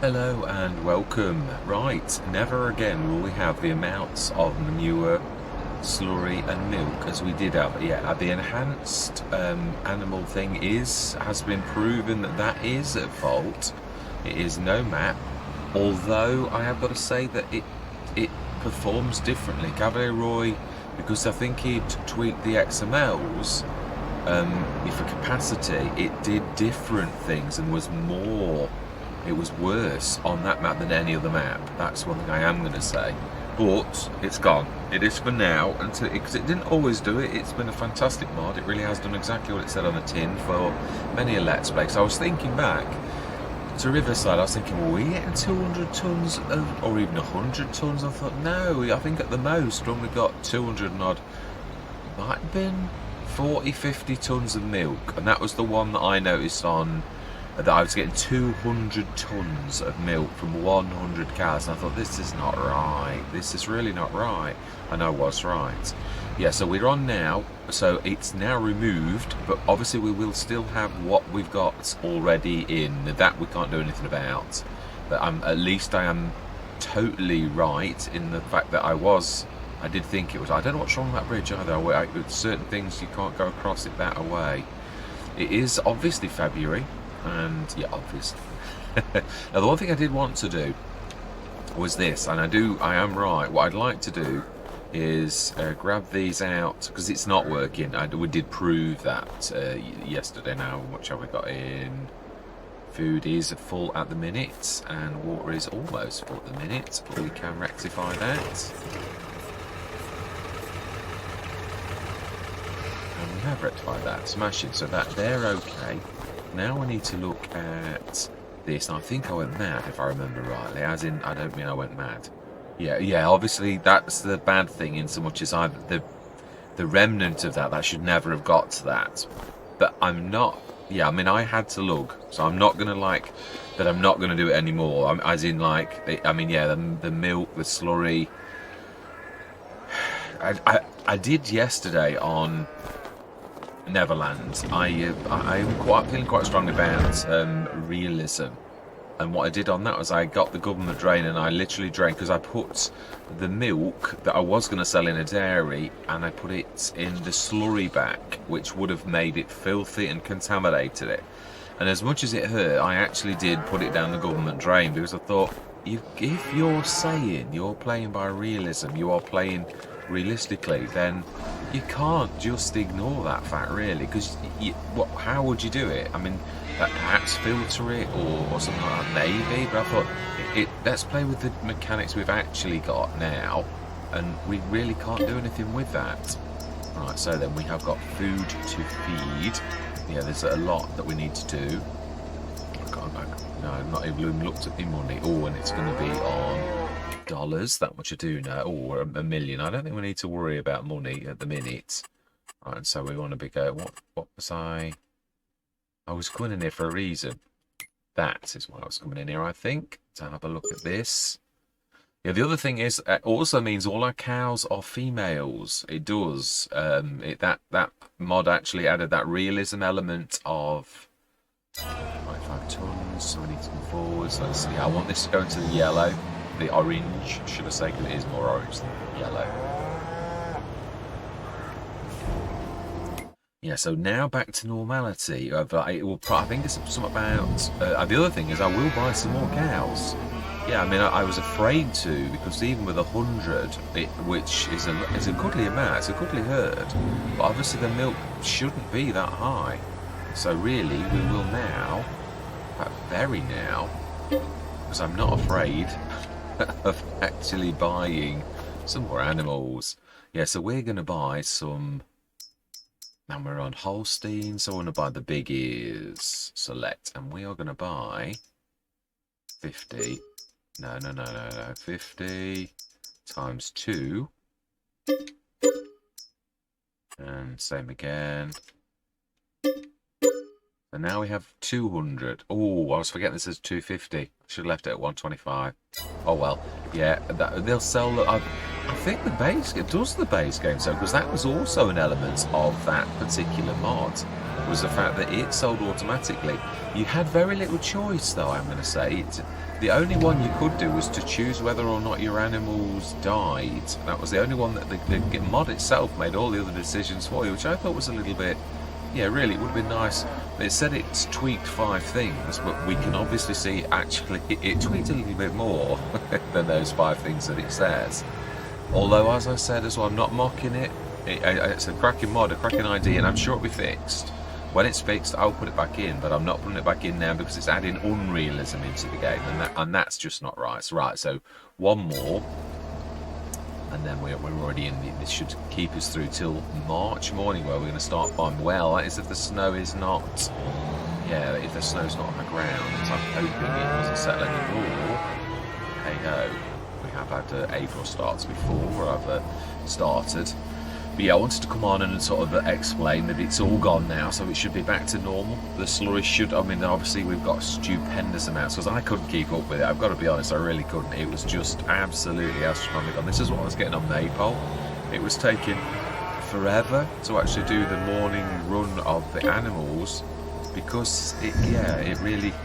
Hello and welcome. Right, never again will we have the amounts of manure, slurry and milk as we did have. Yeah, the enhanced animal thing has been proven that that is at fault. It is no map, although I have got to say that it performs differently. Cavalier Roy, because I think he'd tweaked the XMLs for capacity, it did different things and was more. It was worse on that map than any other map. That's one thing I am going to say. But it's gone. It is for now, because it didn't always do it. It's been a fantastic mod. It really has done exactly what it said on the tin for many a Let's Play. So I was thinking back to Riverside. I was thinking, well, we getting 200 tons of, or even 100 tons? I thought, no, I think at the most we only got 200 and odd. Might have been 40, 50 tons of milk. And that was the one that I noticed on, that I was getting 200 tons of milk from 100 cows, and I thought, this is not right. This is really not right. And I was right. Yeah, so we're on now. So it's now removed, but obviously we will still have what we've got already in. That we can't do anything about. But at least I am totally right in the fact that I did think it was. I don't know what's wrong with that bridge either. Certain things you can't go across it that way. It is obviously February. And yeah, obviously. Now the one thing I did want to do was this, and I am right. What I'd like to do is grab these out, because it's not working. We did prove that yesterday. Now, what have we got in? Food is full at the minute, and water is almost full at the minute, but we can rectify that. And we have rectified that. Smashing. So that they're okay. Now I need to look at this, and I think I went mad, if I remember rightly, as in, I don't mean I went mad. Yeah, obviously that's the bad thing, in so much as the remnant of that should never have got to that. But I'm not, I mean, I had to look, so I'm not going to that I'm not going to do it anymore, as in the milk, the slurry. I did yesterday on Neverland. I'm feeling quite strong about realism, and what I did on that was I got the government drain, and I literally drained, because I put the milk that I was going to sell in a dairy, and I put it in the slurry back, which would have made it filthy and contaminated it. And as much as it hurt, I actually did put it down the government drain, because I thought, if you're saying you're playing by realism, you are playing realistically, then you can't just ignore that fact, really, because how would you do it? I mean, perhaps filter it or something like that, maybe, but I thought, let's play with the mechanics we've actually got now, and we really can't do anything with that. Right, so then we have got food to feed. Yeah, there's a lot that we need to do. No, I've not even looked at the money. Oh, and it's going to be on dollars. That much I do know. Or a million. I don't think we need to worry about money at the minute. Right, and so we want to be go. What was I? I was coming in here for a reason. That is why I was coming in here, I think, to have a look at this. Yeah, the other thing is, it also means all our cows are females. It does. That mod actually added that realism element of 25 tons, so we need to move forward. So let's see. I want this to go into the yellow, the orange, should I say, because it is more orange than yellow. Yeah, so now back to normality. I think it's something about. The other thing is, I will buy some more cows. Yeah, I mean, I was afraid to, because even with 100, which is a goodly amount, it's a goodly herd, but obviously the milk shouldn't be that high. So really, we will now, very now, because I'm not afraid of actually buying some more animals. Yeah, so we're going to buy some, and we're on Holstein, so we're going to buy the big ears select, and we are going to buy 50. No. 50 times 2. And same again. And now we have 200. Oh, I was forgetting this is 250. Should have left it at 125. Oh well. Yeah, they'll sell. I think the base game does the base game so, because that was also an element of that particular mod. was the fact that it sold automatically. You had very little choice, though, I'm going to say. The only one you could do was to choose whether or not your animals died. That was the only one that the mod itself made all the other decisions for you, which I thought was a little bit... Yeah, really, it would have been nice. It said it's tweaked 5 things, but we can obviously see actually it tweaked a little bit more than those 5 things that it says. Although, as I said as well, I'm not mocking it. It's a cracking mod, a cracking idea, and I'm sure it'll be fixed. When it's fixed, I'll put it back in, but I'm not putting it back in now because it's adding unrealism into the game, and that's just not right. So, right, so one more. And then we're already in. This should keep us through till March morning, where we're going to start farming. Well, that is if the snow is not. Yeah, if the snow's not on the ground, because I'm hoping it doesn't settle anymore. Hey ho, we have had April starts before I've started. But yeah, I wanted to come on and sort of explain that it's all gone now, so it should be back to normal. The slurry should, I mean, obviously we've got stupendous amounts, because I couldn't keep up with it. I've got to be honest, I really couldn't. It was just absolutely astronomical. And this is what I was getting on Maypole. It was taking forever to actually do the morning run of the animals, because it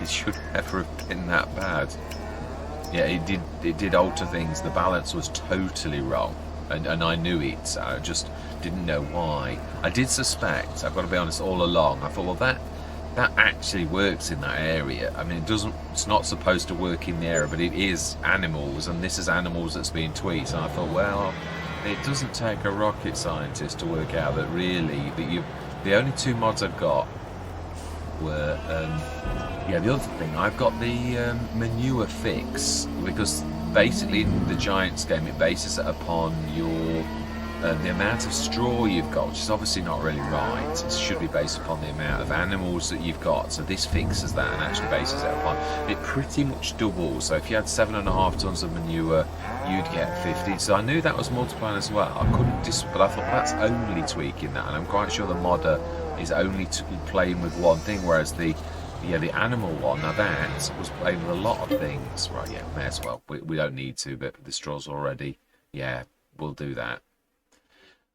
should never have been that bad. Yeah, it did alter things. The balance was totally wrong. And I knew it, so I just didn't know why. I did suspect, I've got to be honest, all along. I thought, well, that actually works in that area. I mean, it's not supposed to work in the area, but it is animals, and this is animals that's being tweaked. And I thought, well, it doesn't take a rocket scientist to work out that really, the only 2 mods I've got were, yeah, the other thing, I've got the manure fix, because basically in the Giants game it bases it upon your the amount of straw you've got, which is obviously not really right. It should be based upon the amount of animals that you've got, so this fixes that and actually bases it upon it pretty much doubles. So if you had 7.5 tons of manure, you'd get 50. So I knew that was multiplying as well. I couldn't but I thought that's only tweaking that, and I'm quite sure the modder is only playing with one thing, whereas the animal one, now that was playing with a lot of things. Right, yeah, may as well. We don't need to, but the straw's already, yeah, we'll do that.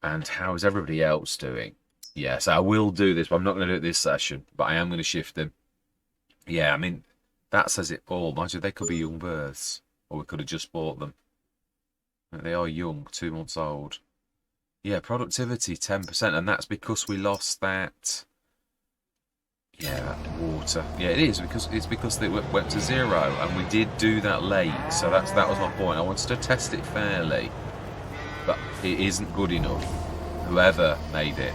And how is everybody else doing? Yes, I will do this, but I'm not going to do it this session, but I am going to shift them. Yeah, I mean, that says it all. Mind you, they could be young births, or we could have just bought them. They are young, 2 months old. Yeah, productivity 10%, and that's because we lost that. Yeah, water. Yeah, it is because they went to 0, and we did do that late. So that was my point. I wanted to test it fairly, but it isn't good enough. Whoever made it,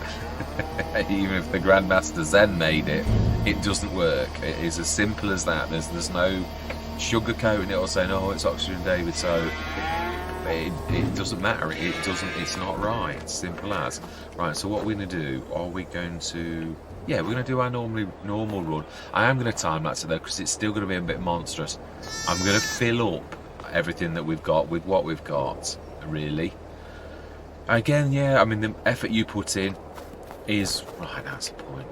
even if the Grandmaster Zen made it, it doesn't work. It is as simple as that. There's no sugarcoating it or saying, oh, it's Oxford David, so it doesn't matter. It's not right. Simple as. Right. So what we're going to do? Are we going to? Yeah, we're going to do our normal run. I am going to time lapse it though, because it's still going to be a bit monstrous. I'm going to fill up everything that we've got with what we've got, really. Again, yeah, I mean, the effort you put in is... Right, that's the point.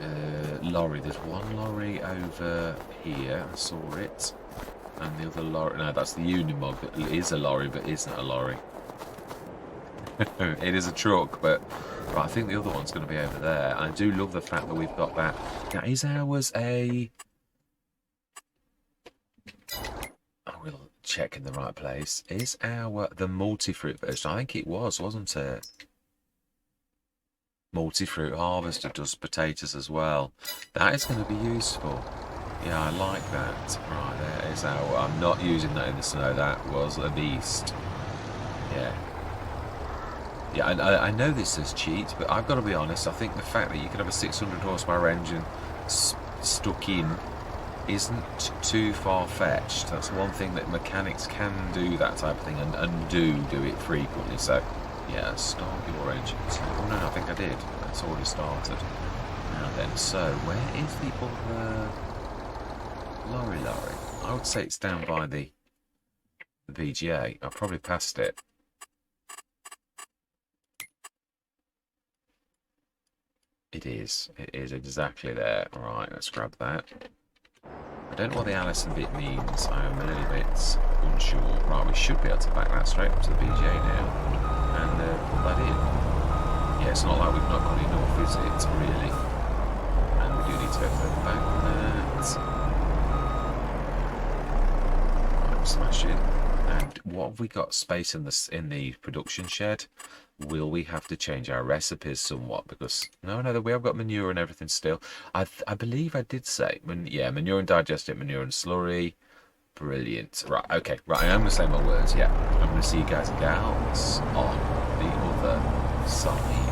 Lorry. There's one lorry over here. I saw it. And the other lorry... No, that's the Unimog. It is a lorry, but isn't a lorry. It is a truck, but... Right, I think the other one's going to be over there. I do love the fact that we've got that. Now, is ours a... I will check in the right place. Is the multi-fruit version? I think it was, wasn't it? Multi-fruit harvester does potatoes as well. That is going to be useful. Yeah, I like that. Right, there is our... I'm not using that in the snow. That was a beast. Yeah. Yeah, I know this is cheat, but I've got to be honest, I think the fact that you can have a 600 horsepower engine stuck in isn't too far-fetched. That's one thing that mechanics can do, that type of thing, and do it frequently. So, yeah, start your engine. Oh, no, I think I did. That's already started. Now then, so, where is the other lorry? I would say it's down by the VGA. I've probably passed it. It is exactly there. Right, let's grab that. I don't know what the Allison bit means. I am a little bit unsure. Right, we should be able to back that straight up to the BGA now and put that in. Yeah, it's not like we've not got enough, is it, really? And Let's go further back than that. Right, smash it. And what have we got? Space in the production shed. Will we have to change our recipes somewhat? Because no, we have got manure and everything still. I believe I did say, yeah, manure and digestate, manure and slurry. Brilliant. Right, okay, right. I am going to say my words. Yeah, I'm going to see you guys and gals on the other side.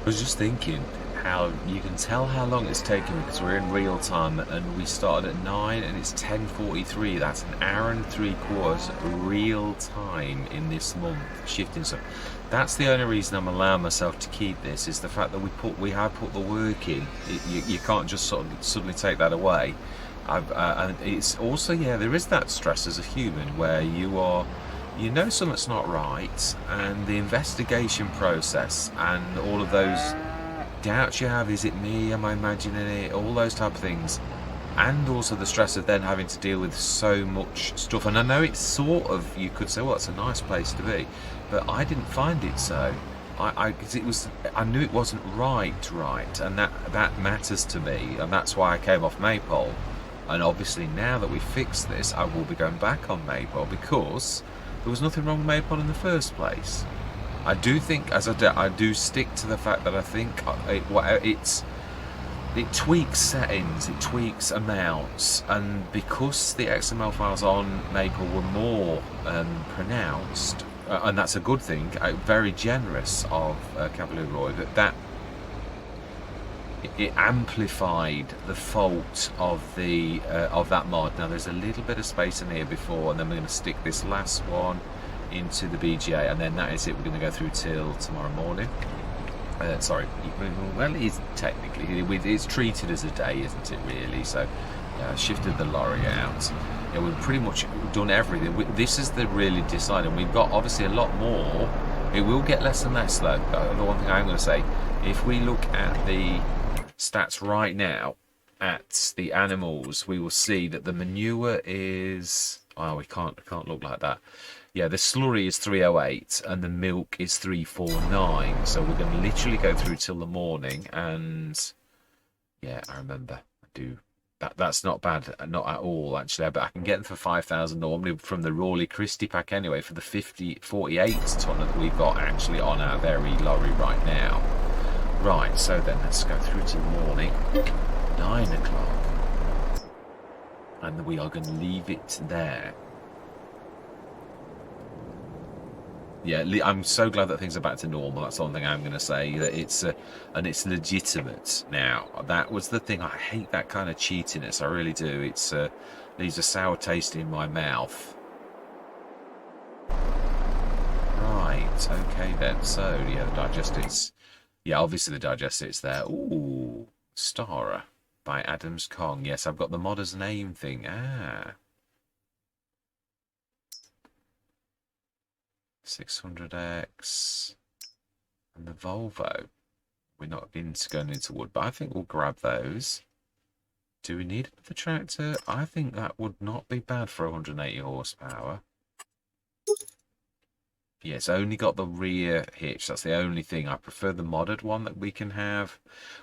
I was just thinking how you can tell how long it's taken because we're in real time and we started at 9 and it's 10:43. That's an hour and 3/4 real time in this month shifting. So that's the only reason I'm allowing myself to keep this, is the fact that we have put the work in. You can't just sort of suddenly take that away. And it's also, yeah, there is that stress as a human where you know something's not right, and the investigation process and all of those doubts you have, is it me, am I imagining it, all those type of things, and also the stress of then having to deal with so much stuff. And I know it's sort of, you could say, well, it's a nice place to be, but I didn't find it so. Cause I knew it wasn't right, and that matters to me, and that's why I came off Maypole. And obviously now that we've fixed this, I will be going back on Maypole, because there was nothing wrong with Maypole in the first place. I do think, I do stick to the fact that I think it tweaks settings, it tweaks amounts, and because the XML files on Maypole were more pronounced, and that's a good thing, very generous of Cavalier Roy, that it amplified the fault of that mod. Now there's a little bit of space in here before, and then we're going to stick this last one into the BGA, and then that is it. We're going to go through till tomorrow morning. Sorry, well, it is technically, it's treated as a day, isn't it, really? So yeah, I shifted the lorry out. Yeah, we've pretty much done everything. This is the really deciding. We've got obviously a lot more. It will get less and less though. The one thing I'm going to say, if we look at the stats right now at the animals, we will see that the manure is, oh, we can't look like that. Yeah, the slurry is 308 and the milk is 349. So we're going to literally go through till the morning. And yeah, I remember, I do. That's not bad, not at all actually. But I can get them for 5,000 normally from the Rawley Christie pack anyway, for the 48 tonne that we've got actually on our very lorry right now. Right, so then let's go through to the morning, 9 o'clock, and we are going to leave it there. Yeah, I'm so glad that things are back to normal. That's the one thing I'm going to say, that it's and it's legitimate now. That was the thing. I hate that kind of cheatiness. I really do. It's leaves a sour taste in my mouth. Right. Okay then. So yeah, the digestives. Yeah, obviously the digestives there. Ooh, Stara by Adams Kong. Yes, I've got the modder's name thing. Ah. 600X and the Volvo. We're not going into wood, but I think we'll grab those. Do we need the tractor? I think that would not be bad for 180 horsepower. Yeah, it's only got the rear hitch. That's the only thing. I prefer the modded one that we can have,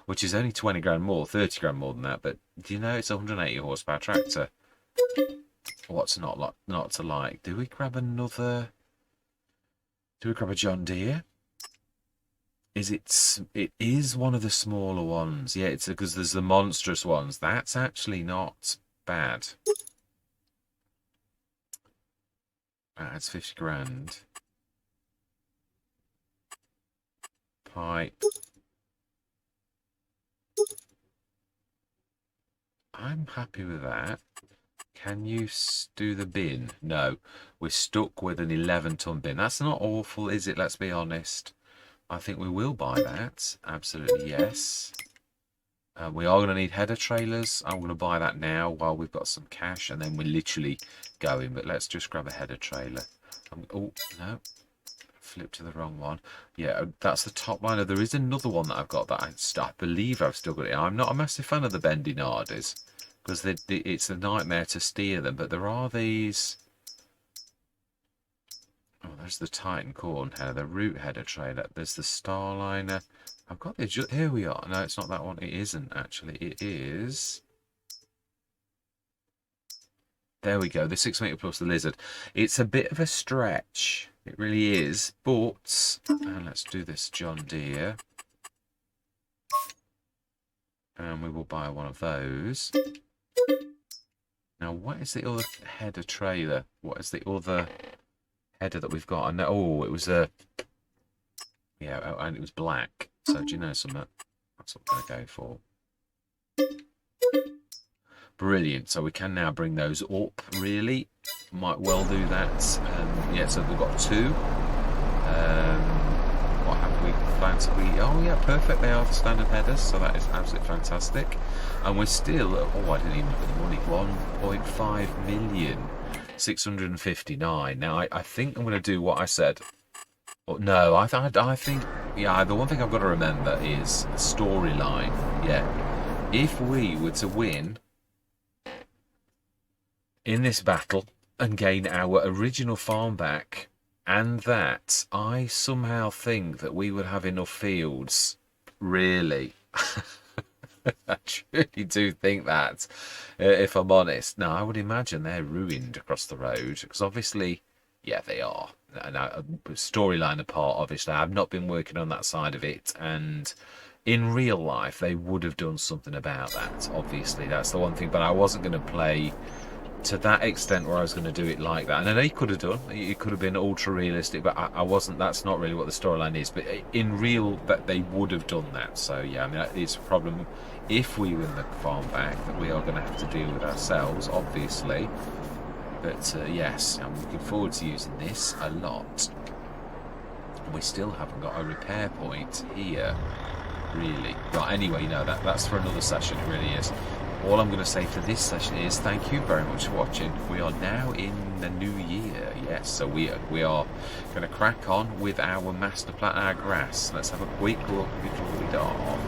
which is only 20 grand more, 30 grand more than that. But do you know it's a 180 horsepower tractor? What's not to like? Do we grab another? Do we grab a John Deere? It is one of the smaller ones. Yeah, it's because there's the monstrous ones. That's actually not bad. That's 50 grand. Pipe. I'm happy with that. Can you do the bin? No, we're stuck with an 11-ton bin. That's not awful, is it? Let's be honest. I think we will buy that. Absolutely, yes. We are going to need header trailers. I'm going to buy that now while we've got some cash, and then we're literally going. But let's just grab a header trailer. Oh, no. Flip to the wrong one. Yeah, that's the top liner. There is another one that I've got that I believe I've still got it. I'm not a massive fan of the bendy Nardis because it's a nightmare to steer them. But there are these... Oh, there's the Titan Corn header, the Root header trailer. There's the Starliner. I've got the... Here we are. No, it's not that one. It isn't, actually. It is... There we go. The 6 metre plus the Lizard. It's a bit of a stretch. It really is. But... let's do this John Deere. And we will buy one of those. Now, what is the other header trailer? What is the other header that we've got? I know, oh, it was a... Yeah, and it was black. So, do you know something? That's what I'm going to go for. Brilliant. So we can now bring those up, really. Might well do that. Yeah, so we've got two. What have we planned? Oh, yeah, perfect. They are the standard headers, so that is absolutely fantastic. And we're still, oh, I didn't even look at the money, 1.5 million, 659. Now, I think I'm going to do what I said. Well, no, I think, yeah, the one thing I've got to remember is the storyline. Yeah. If we were to win in this battle and gain our original farm back, and that, I somehow think that we would have enough fields, really. I truly do think that, if I'm honest. Now, I would imagine they're ruined across the road, because obviously, yeah, they are. And storyline apart, obviously, I've not been working on that side of it, and in real life, they would have done something about that, obviously. That's the one thing, but I wasn't going to play to that extent where I was going to do it like that. And I know you could have done, it could have been ultra realistic, but I wasn't. That's not really what the storyline is. But in real, that they would have done that. So yeah, I mean, it's a problem if we win the farm back that we are going to have to deal with ourselves, obviously. But yes, I'm looking forward to using this a lot. We still haven't got a repair point here, really. Right, anyway, you know, that's for another session, it really is. All I'm going to say for this session is thank you very much for watching. We are now in the new year, yes, so we are going to crack on with our master plan, our grass. Let's have a quick look before we start.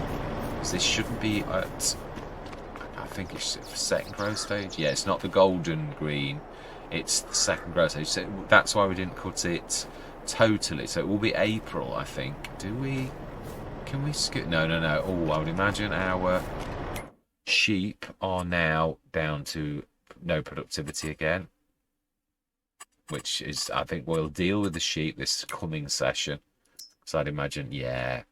So this shouldn't be at, I think it's the second growth stage. Yeah, it's not the golden green, it's the second growth stage. So that's why we didn't cut it totally. So it will be April, I think. Can we skip? No. Oh, I would imagine our sheep are now down to no productivity again, which is, I think we'll deal with the sheep this coming session. So I'd imagine, yeah,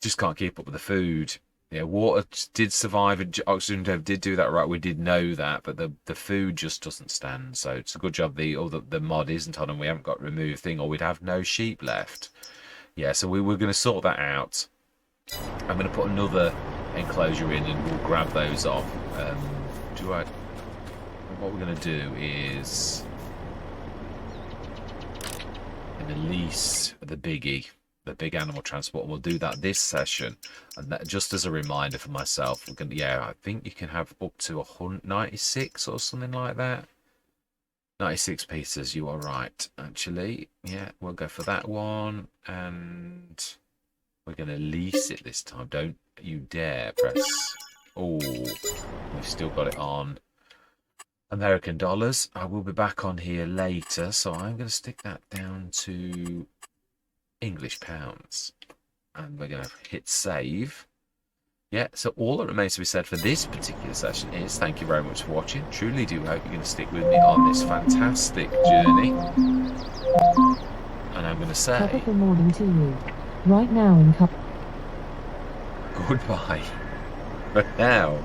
just can't keep up with the food. Yeah, water did survive and oxygen did do that right. We did know that, but the food just doesn't stand. So it's a good job the mod isn't on and we haven't got removed thing, or we'd have no sheep left. Yeah, so we're going to sort that out. I'm going to put another enclosure in and we'll grab those off. What we're going to do is lease the biggie, the big animal transport, and we'll do that this session. And that, just as a reminder for myself, we're going to, yeah, I think you can have up to 196 or something like that. 96 pieces, you are right, actually. Yeah, we'll go for that one, and we're going to lease it this time. Don't you dare press. Oh, we've still got it on American dollars. I will be back on here later, so I'm going to stick that down to English pounds. And we're going to hit save. Yeah, so all that remains to be said for this particular session is thank you very much for watching. Truly do hope you're going to stick with me on this fantastic journey. And I'm going to say... Top of the morning to you. Right now in cup. Goodbye. For now.